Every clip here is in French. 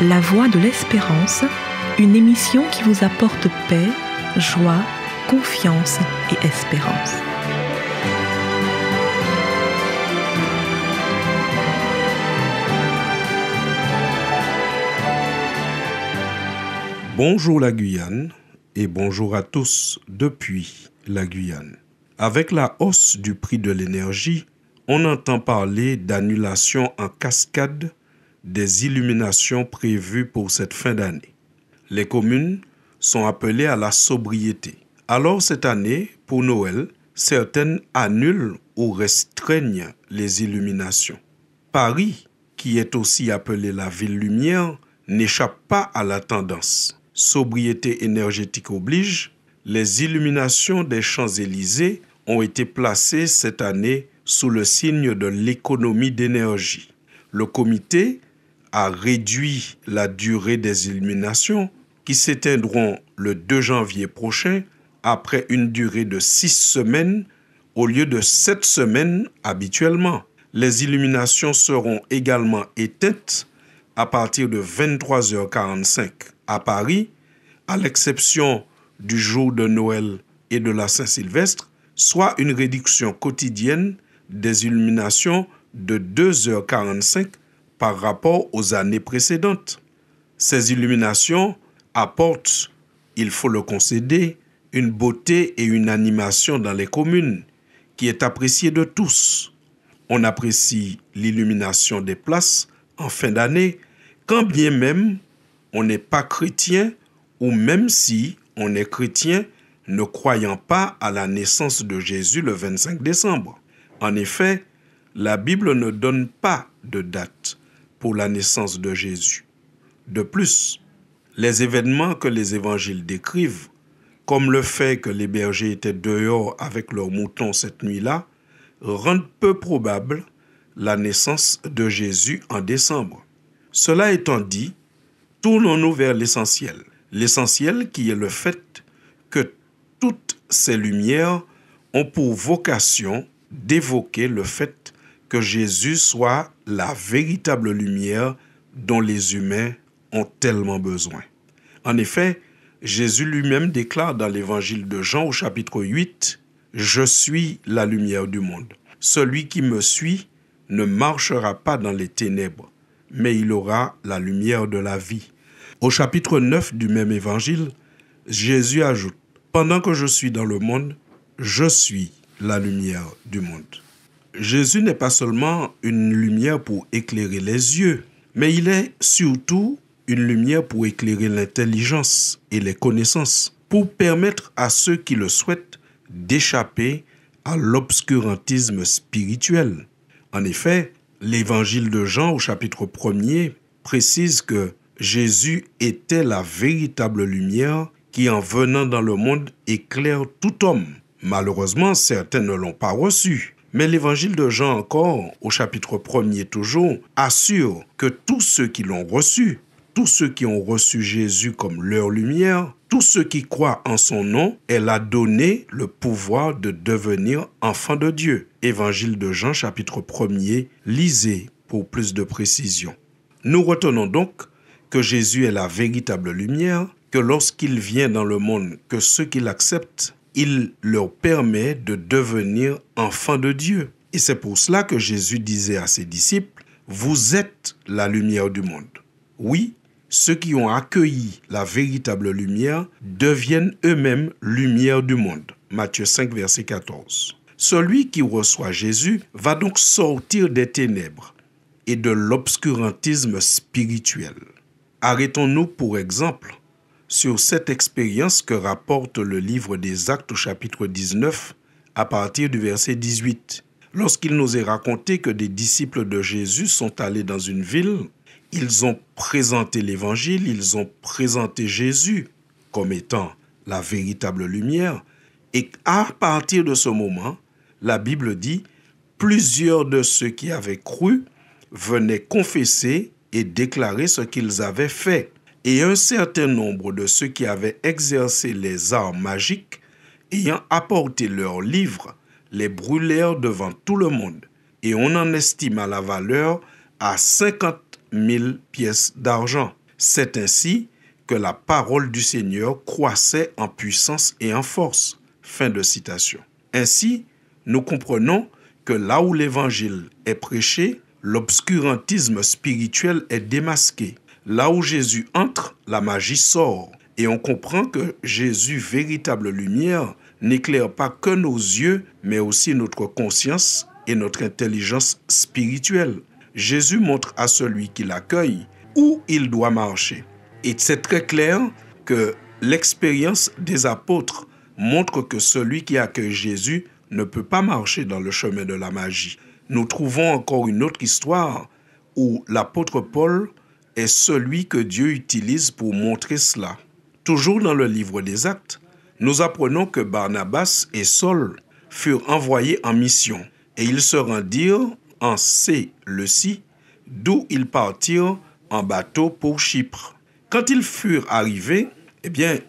La Voix de l'Espérance, une émission qui vous apporte paix, joie, confiance et espérance. Bonjour la Guyane et bonjour à tous depuis la Guyane. Avec la hausse du prix de l'énergie, on entend parler d'annulation en cascade des illuminations prévues pour cette fin d'année. Les communes sont appelées à la sobriété. Alors cette année, pour Noël, certaines annulent ou restreignent les illuminations. Paris, qui est aussi appelée la ville lumière, n'échappe pas à la tendance. Sobriété énergétique oblige, les illuminations des Champs-Élysées ont été placées cette année sous le signe de l'économie d'énergie. Le comité a réduit la durée des illuminations qui s'éteindront le 2 janvier prochain après une durée de 6 semaines au lieu de 7 semaines habituellement. Les illuminations seront également éteintes à partir de 23h45 à Paris, à l'exception du jour de Noël et de la Saint-Sylvestre, soit une réduction quotidienne des illuminations de 2h45 par rapport aux années précédentes. Ces illuminations apportent, il faut le concéder, une beauté et une animation dans les communes qui est appréciée de tous. On apprécie l'illumination des places en fin d'année, quand bien même on n'est pas chrétien ou même si on est chrétien ne croyant pas à la naissance de Jésus le 25 décembre. En effet, la Bible ne donne pas de date pour la naissance de Jésus. De plus, les événements que les évangiles décrivent, comme le fait que les bergers étaient dehors avec leurs moutons cette nuit-là, rendent peu probable la naissance de Jésus en décembre. Cela étant dit, tournons-nous vers l'essentiel. L'essentiel qui est le fait que toutes ces lumières ont pour vocation d'évoquer le fait que Jésus soit la véritable lumière dont les humains ont tellement besoin. En effet, Jésus lui-même déclare dans l'évangile de Jean au chapitre 8, « Je suis la lumière du monde. Celui qui me suit ne marchera pas dans les ténèbres, mais il aura la lumière de la vie. » Au chapitre 9 du même évangile, Jésus ajoute, « Pendant que je suis dans le monde, je suis la lumière du monde. » Jésus n'est pas seulement une lumière pour éclairer les yeux, mais il est surtout une lumière pour éclairer l'intelligence et les connaissances, pour permettre à ceux qui le souhaitent d'échapper à l'obscurantisme spirituel. En effet, l'évangile de Jean au chapitre 1er précise que Jésus était la véritable lumière qui, en venant dans le monde, éclaire tout homme. Malheureusement, certains ne l'ont pas reçu. Mais l'évangile de Jean encore, au chapitre 1er toujours, assure que tous ceux qui l'ont reçu, tous ceux qui ont reçu Jésus comme leur lumière, tous ceux qui croient en son nom, elle a donné le pouvoir de devenir enfants de Dieu. Évangile de Jean, chapitre 1er, lisez pour plus de précision. Nous retenons donc que Jésus est la véritable lumière, que lorsqu'il vient dans le monde, que ceux qui l'acceptent, il leur permet de devenir enfants de Dieu. Et c'est pour cela que Jésus disait à ses disciples, « Vous êtes la lumière du monde. » Oui, ceux qui ont accueilli la véritable lumière deviennent eux-mêmes lumière du monde. Matthieu 5, verset 14. Celui qui reçoit Jésus va donc sortir des ténèbres et de l'obscurantisme spirituel. Arrêtons-nous pour exemple sur cette expérience que rapporte le livre des Actes au chapitre 19 à partir du verset 18. Lorsqu'il nous est raconté que des disciples de Jésus sont allés dans une ville, ils ont présenté l'évangile, ils ont présenté Jésus comme étant la véritable lumière. Et à partir de ce moment, la Bible dit, plusieurs de ceux qui avaient cru venaient confesser et déclarer ce qu'ils avaient fait. Et un certain nombre de ceux qui avaient exercé les arts magiques, ayant apporté leurs livres, les brûlèrent devant tout le monde. Et on en estima la valeur à 50 000 pièces d'argent. C'est ainsi que la parole du Seigneur croissait en puissance et en force. Fin de citation. Ainsi, nous comprenons que là où l'évangile est prêché, l'obscurantisme spirituel est démasqué. Là où Jésus entre, la magie sort. Et on comprend que Jésus, véritable lumière, n'éclaire pas que nos yeux, mais aussi notre conscience et notre intelligence spirituelle. Jésus montre à celui qui l'accueille où il doit marcher. Et c'est très clair que l'expérience des apôtres montre que celui qui accueille Jésus ne peut pas marcher dans le chemin de la magie. Nous trouvons encore une autre histoire où l'apôtre Paul est celui que Dieu utilise pour montrer cela. Toujours dans le livre des Actes, nous apprenons que Barnabas et Saul furent envoyés en mission et ils se rendirent en Séleucie, d'où ils partirent en bateau pour Chypre. Quand ils furent arrivés,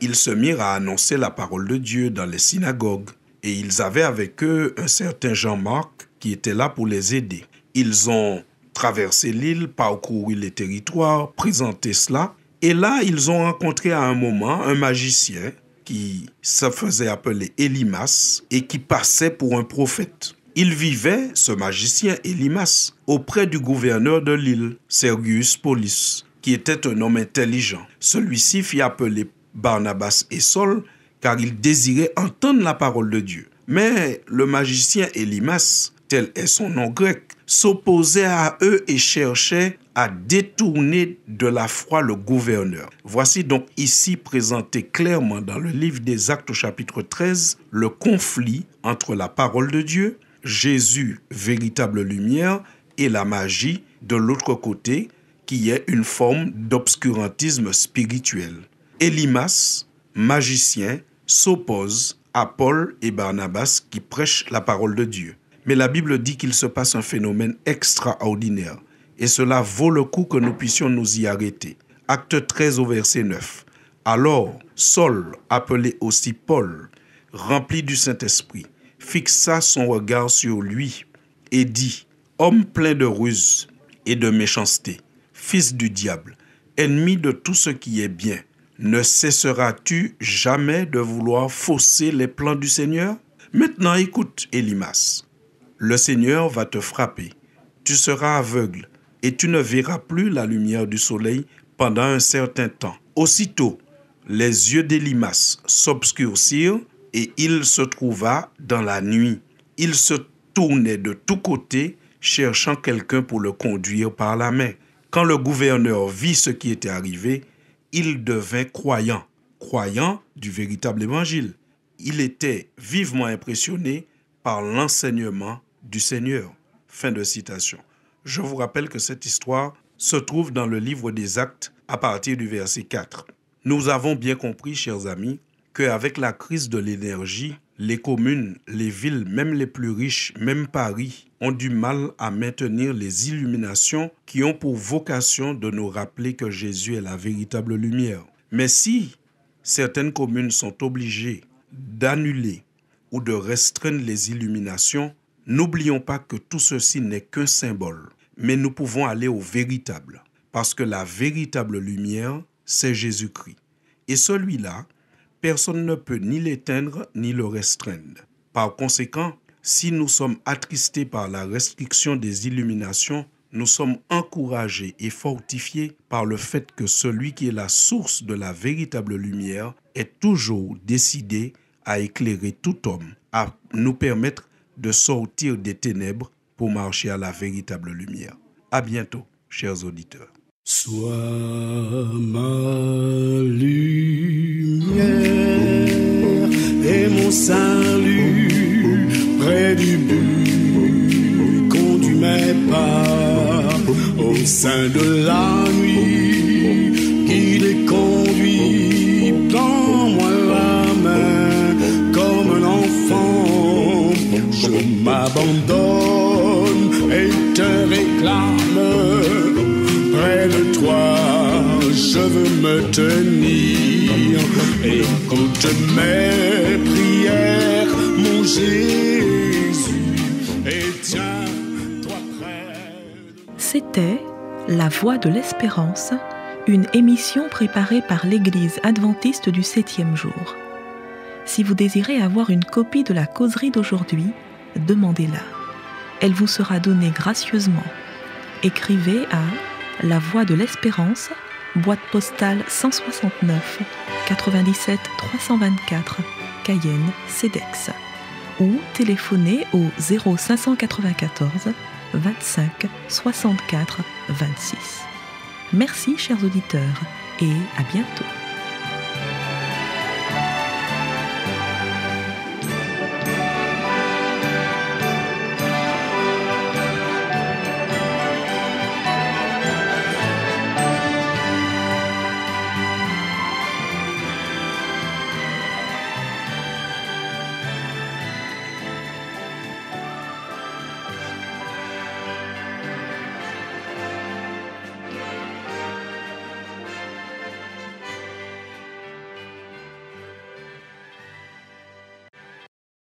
ils se mirent à annoncer la parole de Dieu dans les synagogues et ils avaient avec eux un certain Jean-Marc qui était là pour les aider. Ils ont traversé l'île, parcouru les territoires, présenté cela. Et là, ils ont rencontré à un moment un magicien qui se faisait appeler Élymas et qui passait pour un prophète. Il vivait, ce magicien Élymas, auprès du gouverneur de l'île, Sergius Paulus, qui était un homme intelligent. Celui-ci fit appeler Barnabas et Saul car il désirait entendre la parole de Dieu. Mais le magicien Élymas, tel est son nom grec, s'opposait à eux et cherchait à détourner de la foi le gouverneur. Voici donc ici présenté clairement dans le livre des Actes au chapitre 13 le conflit entre la parole de Dieu, Jésus, véritable lumière, et la magie de l'autre côté, qui est une forme d'obscurantisme spirituel. Élymas, magicien, s'oppose à Paul et Barnabas qui prêchent la parole de Dieu. Mais la Bible dit qu'il se passe un phénomène extraordinaire. Et cela vaut le coup que nous puissions nous y arrêter. Acte 13 au verset 9. Alors, Saul, appelé aussi Paul, rempli du Saint-Esprit, fixa son regard sur lui et dit : « Homme plein de ruse et de méchanceté, fils du diable, ennemi de tout ce qui est bien, ne cesseras-tu jamais de vouloir fausser les plans du Seigneur ? Maintenant écoute, Élymas. Le Seigneur va te frapper, tu seras aveugle et tu ne verras plus la lumière du soleil pendant un certain temps. » Aussitôt, les yeux d'Élymas s'obscurcirent et il se trouva dans la nuit. Il se tournait de tous côtés, cherchant quelqu'un pour le conduire par la main. Quand le gouverneur vit ce qui était arrivé, il devint croyant du véritable évangile. Il était vivement impressionné par l'enseignement du Seigneur. Fin de citation. Je vous rappelle que cette histoire se trouve dans le livre des Actes à partir du verset 4. Nous avons bien compris, chers amis, qu'avec la crise de l'énergie, les communes, les villes, même les plus riches, même Paris, ont du mal à maintenir les illuminations qui ont pour vocation de nous rappeler que Jésus est la véritable lumière. Mais si certaines communes sont obligées d'annuler ou de restreindre les illuminations, n'oublions pas que tout ceci n'est qu'un symbole, mais nous pouvons aller au véritable, parce que la véritable lumière, c'est Jésus-Christ. Et celui-là, personne ne peut ni l'éteindre ni le restreindre. Par conséquent, si nous sommes attristés par la restriction des illuminations, nous sommes encouragés et fortifiés par le fait que celui qui est la source de la véritable lumière est toujours décidé à éclairer tout homme, à nous permettre de sortir des ténèbres pour marcher à la véritable lumière. À bientôt, chers auditeurs. Sois ma lumière et mon salut près du but, conduis mes pas au sein de la nuit, guide et conduit, prends-moi la main comme un enfant, je m'abandonne et te réclame. Près de toi, je veux me tenir. Écoute mes prières, mon Jésus, et tiens-toi près. C'était La Voix de l'Espérance, une émission préparée par l'Église adventiste du 7e jour. Si vous désirez avoir une copie de la causerie d'aujourd'hui, demandez-la. Elle vous sera donnée gracieusement. Écrivez à La Voix de l'Espérance, boîte postale 169 97 324, Cayenne, CEDEX, ou téléphonez au 0594 25 64 26. Merci chers auditeurs et à bientôt.